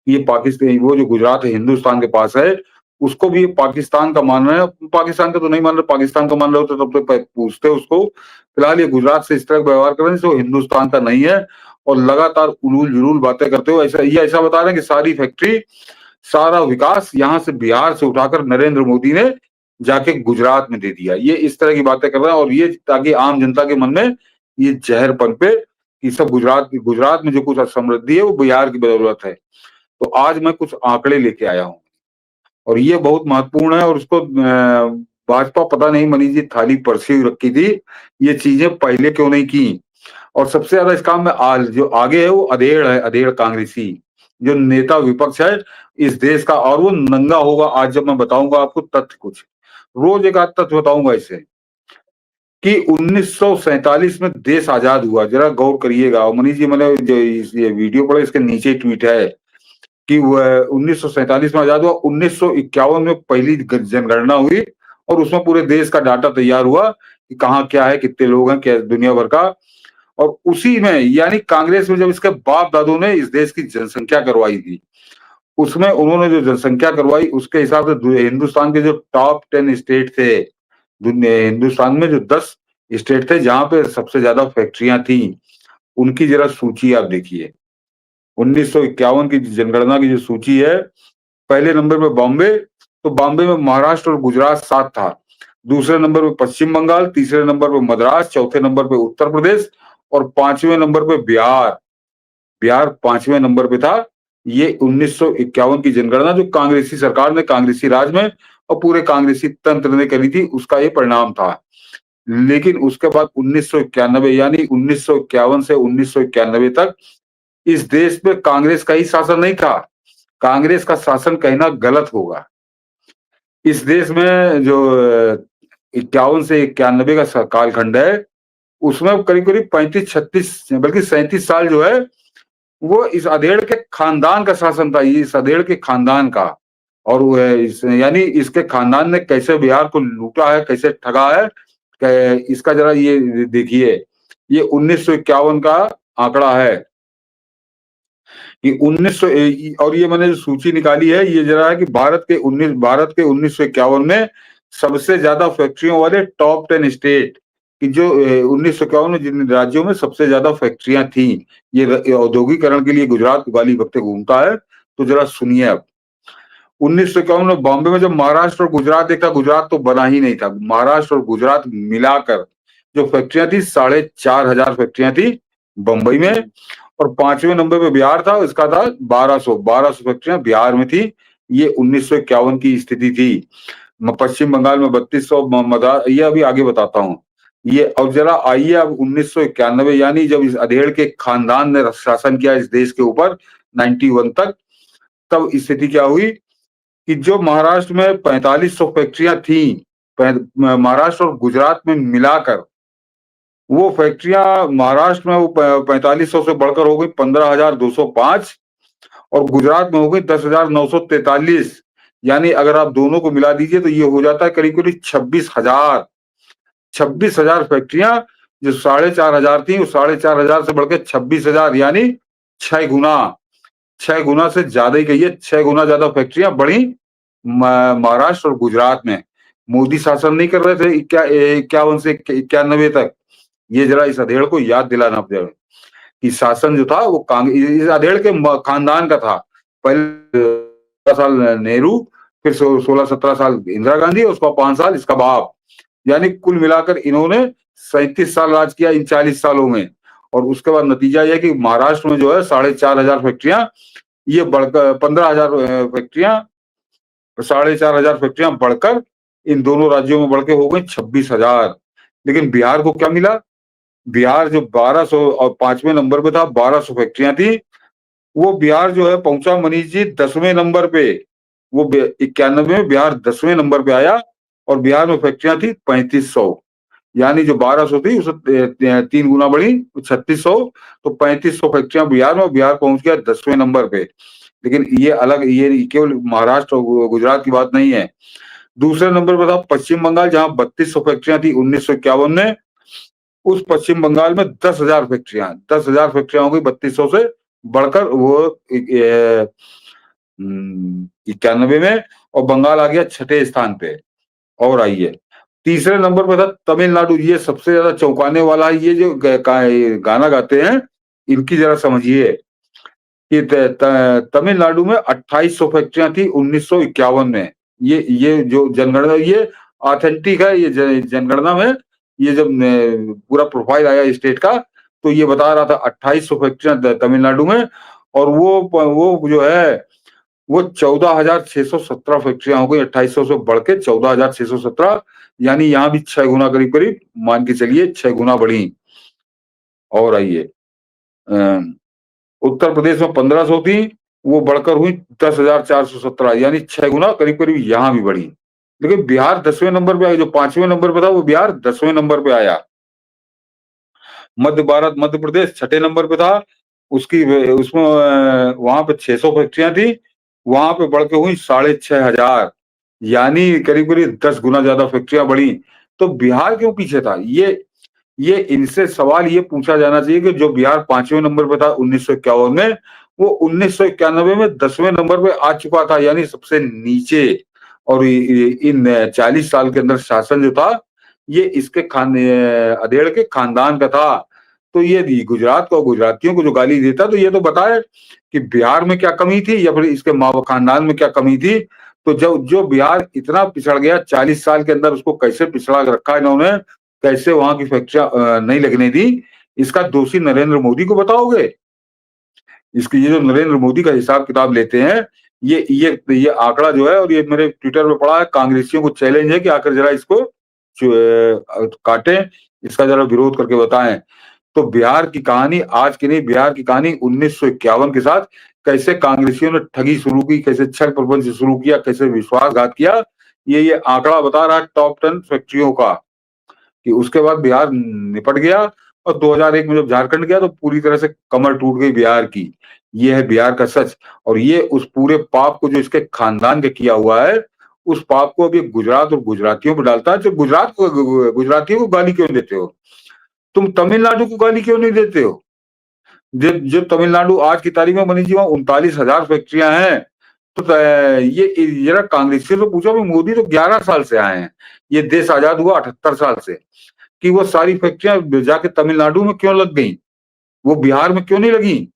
ये पाकिस्तान, वो जो गुजरात है हिंदुस्तान के पास है, उसको भी पाकिस्तान का मान रहे हैं। पाकिस्तान का तो नहीं मान रहे, पाकिस्तान का मान रहे हो तो तब तो पूछते उसको। फिलहाल ये गुजरात से इस तरह का व्यवहार कर रहे हैं जो हिंदुस्तान का नहीं है और लगातार उलूल जुलूल बातें करते हो। ऐसा बता रहे हैं कि सारी फैक्ट्री, सारा विकास यहाँ से बिहार से उठाकर नरेंद्र मोदी ने जाके गुजरात में दे दिया। ये इस तरह की बातें कर रहे हैं और ये ताकि आम जनता के मन में ये जहर पनपे कि सब गुजरात में जो कुछ समृद्धि है वो बिहार की बदौलत है। तो आज मैं कुछ आंकड़े लेके आया हूँ और ये बहुत महत्वपूर्ण है। और उसको भाजपा पता नहीं मनीष जी थाली परसी हुई रखी थी, ये चीजें पहले क्यों नहीं की। और सबसे ज्यादा इस काम में जो आगे है वो अधेड़ है, अधेड़ कांग्रेसी जो नेता विपक्ष है इस देश का। और वो नंगा होगा आज जब मैं बताऊंगा आपको तथ्य। कुछ रोज एक आध तथ्य बताऊंगा इसे कि 1947 में देश आजाद हुआ। जरा गौर करिएगा। और मनीष जी मैंने जो ये वीडियो पढ़ा इसके नीचे ट्वीट है कि 1947 में आजाद हुआ। 1951 में पहली जनगणना हुई और उसमें पूरे देश का डाटा तैयार हुआ कि कहाँ क्या है, कितने लोग हैं, क्या दुनिया भर का। और उसी में यानी कांग्रेस में जब इसके बाप दादों ने इस देश की जनसंख्या करवाई थी, उसमें उन्होंने जो जनसंख्या करवाई उसके हिसाब से हिंदुस्तान के जो टॉप 10 स्टेट थे, हिंदुस्तान में जो 10 स्टेट थे जहां पे सबसे ज्यादा फैक्ट्रियां थी, उनकी जरा सूची आप देखिए। 1951 की जनगणना की जो सूची है, पहले नंबर पे बॉम्बे, तो बॉम्बे में महाराष्ट्र और गुजरात साथ था। दूसरे नंबर पे पश्चिम बंगाल, तीसरे नंबर पे मद्रास, चौथे नंबर पे उत्तर प्रदेश और 5वें नंबर पे बिहार। बिहार 5वें नंबर पे था। ये 1951 की जनगणना जो कांग्रेसी सरकार ने, कांग्रेसी राज में और पूरे कांग्रेसी तंत्र ने करी थी, उसका ये परिणाम था। लेकिन उसके बाद 1991 यानी 1951 से 1991 तक इस देश में कांग्रेस का ही शासन नहीं था। कांग्रेस का शासन कहना गलत होगा। इस देश में जो 51 से 91 का कालखंड है, उसमें करीब करीब 35-36 बल्कि 37 साल जो है वो इस अधेड़ के खानदान का शासन था। इस अधेड़ के खानदान का। और यानी इसके खानदान ने कैसे बिहार को लूटा है, कैसे ठगा है, इसका जरा ये देखिए। ये 1951 का आंकड़ा है कि 1900, और ये मैंने जो सूची निकाली है ये जरा है कि भारत के 1951 में सबसे ज्यादा फैक्ट्रियों वाले टॉप 10 स्टेट कि जो 1951 में जिन राज्यों में सबसे ज्यादा फैक्ट्रियां थी, ये औद्योगिकरण के लिए गुजरात को गाली बकते घूमता है, तो जरा सुनिए अब। 1951 में बॉम्बे में जब महाराष्ट्र और गुजरात एक था, गुजरात तो बना ही नहीं था, महाराष्ट्र और गुजरात मिलाकर जो फैक्ट्रियां थी 4,500 फैक्ट्रियां थी बंबई में, और 5वें नंबर पे बिहार था, इसका था 1200 फैक्ट्रियां बिहार में थी। ये 1951 की स्थिति थी। पश्चिम बंगाल में 3200, ये अभी आगे बताता हूँ ये। और जरा आइए अब 1991, यानी जब इस अधेड़ के खानदान ने शासन किया इस देश के ऊपर 91 तक, तब स्थिति क्या हुई कि जो महाराष्ट्र में 4500 फैक्ट्रियां थी, महाराष्ट्र और गुजरात में मिलाकर, वो फैक्ट्रियां महाराष्ट्र में वो 4500 से बढ़कर हो गई 15,205, और गुजरात में हो गई 10,943। यानी अगर आप दोनों को मिला दीजिए तो ये हो जाता है करीब करीब 26,000 फैक्ट्रियां। जो 4,500 थी, वो 4,500 से बढ़कर 26,000, यानी 6 गुना से ज्यादा ही कहिए, 6 गुना ज्यादा फैक्ट्रियां बढ़ी महाराष्ट्र और गुजरात में। मोदी शासन नहीं कर रहे थे 51 से 91 तक। ये जरा इस अधेड़ को याद दिलाना पड़ेगा कि शासन जो था वो इस अधेड़ के खानदान का था। पहले 16 साल नेहरू, फिर 16-17 साल इंदिरा गांधी, उसका 5 साल इसका बाप, यानी कुल मिलाकर इन्होंने 37 साल राज किया इन 40 सालों में। और उसके बाद नतीजा यह कि महाराष्ट्र में जो है 4,500 फैक्ट्रियां, ये बढ़कर 15,000 फैक्ट्रियां, 4,500 फैक्ट्रियां बढ़कर इन दोनों राज्यों में बढ़ के हो गई 26,000। लेकिन बिहार को क्या मिला? बिहार जो 1200 और 5वें नंबर पे था, 1200 फैक्ट्रियां थी, वो बिहार जो है पहुंचा मनीष जी 10वें नंबर पे। वो 91 में बिहार 10वें नंबर पे आया, और बिहार में फैक्ट्रियां थी 3500, यानी जो 1200 थी उससे 3 गुना बढ़ी 3600, तो 3500 फैक्ट्रियां बिहार में, बिहार पहुंच गया 10वें नंबर पे। लेकिन ये अलग, ये केवल महाराष्ट्र और गुजरात की बात नहीं है। दूसरे नंबर पर था पश्चिम बंगाल, जहां 3200 फैक्ट्रियां थी 1951 में। उस पश्चिम बंगाल में 10,000 फैक्ट्रियां हो गई 3200 से बढ़कर वो 91 में, और बंगाल आ गया 6ठे स्थान पे। और आइए तीसरे नंबर पर था तमिलनाडु। ये सबसे ज्यादा चौंकाने वाला है। ये जो गाना गाते हैं, इनकी जरा समझिए कि तमिलनाडु में 2800 फैक्ट्रियां थी 1951 में। ये जो जनगणना, ये ऑथेंटिक है, ये जनगणना में ये जब पूरा प्रोफाइल आया स्टेट का, तो ये बता रहा था 2800 फैक्ट्रियां तमिलनाडु में, और वो जो है वो 14,617 फैक्ट्रियां हो गई 2800 से बढ़ के 14,617, यानी यहाँ भी 6 गुना करीब करीब मान के चलिए 6 गुना बढ़ी। और आइए उत्तर प्रदेश में 1500 थी, वो बढ़कर हुई 10,417, यानी 6 गुना करीब करीब यहाँ भी बढ़ी। लेकिन बिहार 10वें नंबर पे आया, जो 5वें नंबर पे था वो बिहार 10वें नंबर पे आया। मध्य प्रदेश 6ठे नंबर पे था, उसमें वहां पे 600 फैक्ट्रियां थी, वहां पे बढ़ के हुई 6,500, यानी करीब करीब 10 गुना ज्यादा फैक्ट्रियां बढ़ी। तो बिहार क्यों पीछे था? ये इनसे सवाल ये पूछा जाना चाहिए कि जो बिहार 5वें नंबर पे था 1951 में, वो 1991 में 10वें नंबर पे आ चुका था, यानी सबसे नीचे। और इन 40 साल के अंदर शासन जो था, ये इसके अधेड़ के खानदान का था। तो ये गुजरात को, गुजरातियों को जो गाली देता, तो ये तो बताए कि बिहार में क्या कमी थी, या फिर इसके माँ खानदान में क्या कमी थी। तो जो बिहार इतना पिछड़ गया 40 साल के अंदर, उसको कैसे पिछड़ा रखा इन्होंने, कैसे वहां की फैक्ट्रियां नहीं लगने दी, इसका दोषी नरेंद्र मोदी को बताओगे? इसकी ये जो नरेंद्र मोदी का हिसाब किताब लेते हैं, ये आंकड़ा जो है, और ये मेरे ट्विटर पे पड़ा है, कांग्रेसियों को चैलेंज है कि आकर जरा इसको काटें, इसका जरा विरोध करके बताएं। तो बिहार की कहानी आज की नहीं, बिहार की कहानी 1951 के साथ कैसे कांग्रेसियों ने ठगी शुरू की, कैसे छल प्रपंच शुरू किया, कैसे विश्वासघात किया, ये आंकड़ा बता रहा है टॉप 10 फैक्ट्रियों का, कि उसके बाद बिहार निपट गया। और 2001 में जब झारखंड गया तो पूरी तरह से कमर टूट गई बिहार की। ये है बिहार का सच। और ये उस पूरे पाप को जो इसके खानदान के किया हुआ है, उस पाप को अभी गुजरात और गुजरातियों पर डालता है। तो गुजरातियों को गाली क्यों देते हो? तुम तमिलनाडु को गाली क्यों नहीं देते हो? जो तमिलनाडु आज की तारीख में मनीष जी, वहां 39,000 फैक्ट्रियां हैं। तो ये जरा कांग्रेसियों से पूछो, मोदी तो 11 साल से आए हैं, ये देश आजाद हुआ 78 साल से। कि वो सारी फैक्ट्रियां जाके तमिलनाडु में क्यों लग गई, वो बिहार में क्यों नहीं लगी?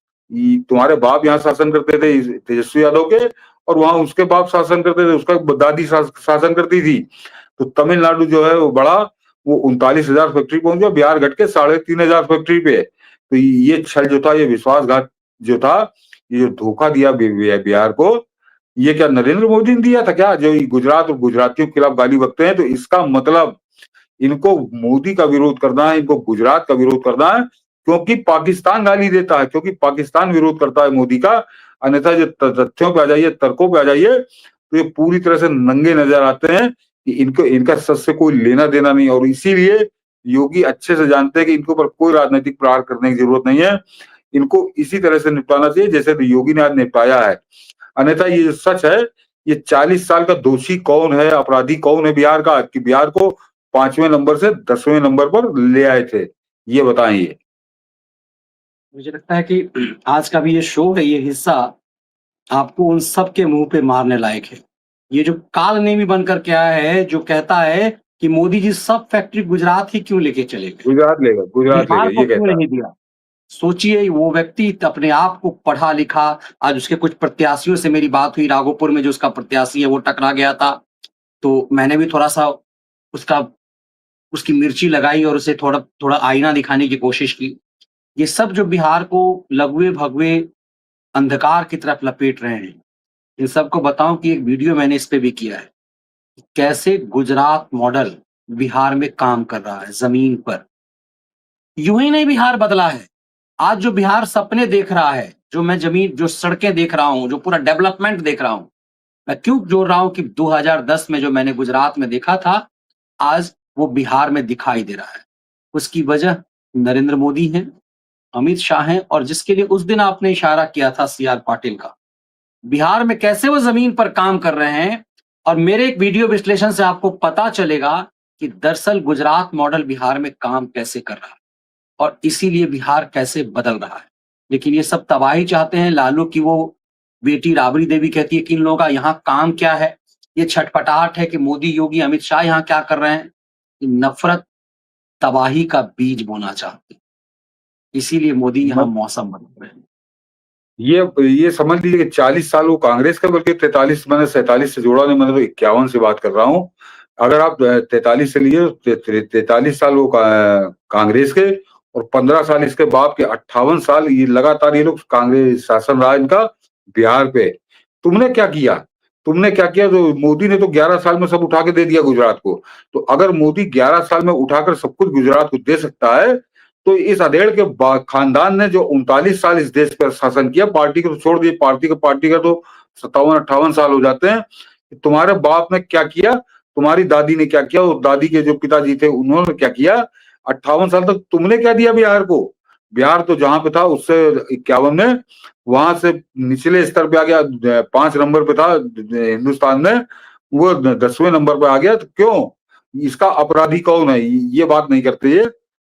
तुम्हारे बाप यहाँ शासन करते थे तेजस्वी यादव के, और वहां उसके बाप शासन करते थे, उसका दादी शासन करती थी। तो तमिलनाडु जो है वो बड़ा, वो 39,000 फैक्ट्री पहुंच गया, बिहार घट के 3,500 फैक्ट्री पे। तो ये छल जो था, ये विश्वासघात जो था, ये जो धोखा दिया बिहार को, ये क्या नरेंद्र मोदी ने दिया था क्या? जो गुजरात और गुजरातियों के खिलाफ गाली बकते हैं, तो इसका मतलब इनको मोदी का विरोध करना है, इनको गुजरात का विरोध करना है, क्योंकि पाकिस्तान गाली देता है, क्योंकि पाकिस्तान विरोध करता है मोदी का। अन्यथा जो तथ्यों पे आ जाइए, तर्कों पे आ जाइए, तो ये पूरी तरह से नंगे नजर आते हैं कि इनको, इनका सच से कोई लेना देना नहीं। और इसीलिए योगी अच्छे से जानते हैं कि इनके ऊपर कोई राजनीतिक प्रहार करने की जरूरत नहीं है, इनको इसी तरह से निपटाना चाहिए जैसे तो योगी ने आज निपटाया है। अन्यथा ये जो सच है, ये 40 साल का दोषी कौन है, अपराधी कौन है बिहार का, कि बिहार को 5वें नंबर से 10वें नंबर पर ले आए थे, ये बताएं। ये मुझे लगता है कि आज का भी ये शो है, ये हिस्सा आपको उन सब के मुंह पे मारने लायक है। ये जो काल नेमी बनकर के आया है, जो कहता है कि मोदी जी सब फैक्ट्री गुजरात ही क्यों लेके चले गए, गुजरात लेगा, बिहार को ये क्यों कहता है। नहीं दिया? सोचिए, वो व्यक्ति अपने आप को पढ़ा लिखा, आज उसके कुछ प्रत्याशियों से मेरी बात हुई, राघोपुर में जो उसका प्रत्याशी है वो टकरा गया था, तो मैंने भी थोड़ा सा उसका उसकी मिर्ची लगाई और उसे थोड़ा थोड़ा आईना दिखाने की कोशिश की। ये सब जो बिहार को लगुए भगवे अंधकार की तरफ लपेट रहे हैं, इन सबको बताऊं कि एक वीडियो मैंने इस पे भी किया है, कैसे गुजरात मॉडल बिहार में काम कर रहा है जमीन पर। यूं ही नहीं बिहार बदला है, आज जो बिहार सपने देख रहा है, जो मैं जमीन, जो सड़कें देख रहा हूं, जो पूरा डेवलपमेंट देख रहा हूं, मैं क्यों जोड़ रहा हूं कि 2010 में जो मैंने गुजरात में देखा था, आज वो बिहार में दिखाई दे रहा है। उसकी वजह नरेंद्र मोदी हैं, अमित शाह हैं, और जिसके लिए उस दिन आपने इशारा किया था, CR पाटिल का। बिहार में कैसे वो जमीन पर काम कर रहे हैं, और मेरे एक वीडियो विश्लेषण से आपको पता चलेगा कि दरअसल गुजरात मॉडल बिहार में काम कैसे कर रहा है और इसीलिए बिहार कैसे बदल रहा है। लेकिन ये सब तबाही चाहते हैं। लालू की वो बेटी राबड़ी देवी कहती है कि इन लोगों का यहाँ काम क्या है, ये छटपटाहट है कि मोदी, योगी, अमित शाह यहाँ क्या कर रहे हैं। नफरत, तबाही का बीज बोना चाहते हैं, इसीलिए मोदी यहाँ मौसम बदल रहे हैं। ये समझ लीजिए कि 40 साल वो कांग्रेस का, बल्कि 43, मैंने 47 से जोड़ा नहीं, मैंने तो 51 से बात कर रहा हूँ। अगर आप 43 से लिए, 43 साल वो कांग्रेस के, और 15 साल इसके बाप के, 58 साल ये लगातार ये लोग कांग्रेस शासन रहा इनका बिहार पे। तुमने क्या किया? तुमने क्या किया? तो मोदी ने तो 11 साल में सब उठा के दे दिया गुजरात को। तो अगर मोदी 11 साल में उठाकर सब कुछ गुजरात को दे सकता है, तो इस अधेड़ के खानदान ने जो 39 साल इस देश पर शासन किया, पार्टी को तो छोड़ दिए, पार्टी का तो 57-58 साल हो जाते हैं। तुम्हारे बाप ने क्या किया, तुम्हारी दादी ने क्या किया, और दादी के जो पिताजी थे उन्होंने क्या किया? 58 साल तक तुमने क्या दिया बिहार को? बिहार तो जहां पे था उससे 51 में वहां से निचले स्तर पे आ गया, 5 नंबर पे था हिंदुस्तान में, वो 10वें नंबर पे आ गया। तो क्यों? इसका अपराधी कौन है? ये बात नहीं करते ये।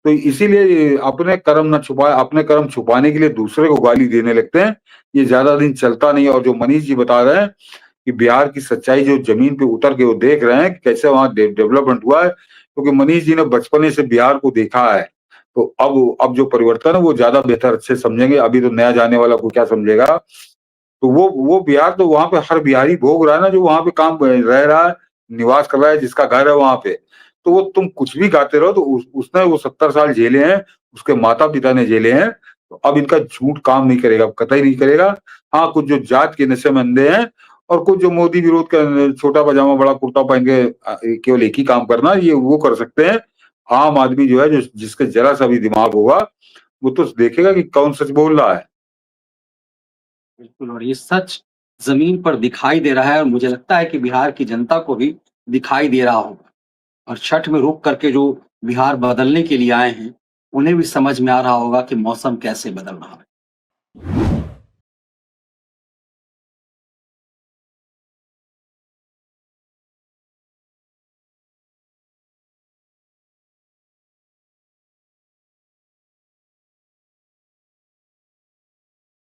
तो इसीलिए अपने कर्म न छुपाए, अपने कर्म छुपाने के लिए दूसरे को गाली देने लगते हैं। ये ज्यादा दिन चलता नहीं। और जो मनीष जी बता रहे हैं कि बिहार की सच्चाई जो जमीन पे उतर के वो देख रहे हैं कि कैसे वहां डेवलपमेंट हुआ है, क्योंकि मनीष जी ने बचपने से बिहार को देखा है। तो अब जो परिवर्तन है वो ज्यादा बेहतर अच्छे समझेंगे। अभी तो नया जाने वाला को क्या समझेगा। तो वो बिहार तो वहां पे हर बिहारी भोग रहा है ना, जो वहां पे काम रह रहा है, निवास कर रहा है, जिसका घर है वहां पे। तो वो तुम कुछ भी गाते रहो, तो उसने वो 70 साल झेले हैं, उसके माता पिता ने झेले हैं। तो अब इनका झूठ काम नहीं करेगा, कतई नहीं करेगा। हाँ, कुछ जो जात के नशे में अंधे हैं, और कुछ जो मोदी विरोध का छोटा पजामा बड़ा कुर्ता पहन के केवल एक ही काम करना, ये वो कर सकते हैं। आम आदमी जो है, जो जिसके जरा सा भी दिमाग होगा, वो तो देखेगा कि कौन सच बोल रहा है। बिल्कुल, और ये सच जमीन पर दिखाई दे रहा है, और मुझे लगता है कि बिहार की जनता को भी दिखाई दे रहा होगा। और छठ में रुक करके जो बिहार बदलने के लिए आए हैं, उन्हें भी समझ में आ रहा होगा कि मौसम कैसे बदल रहा है।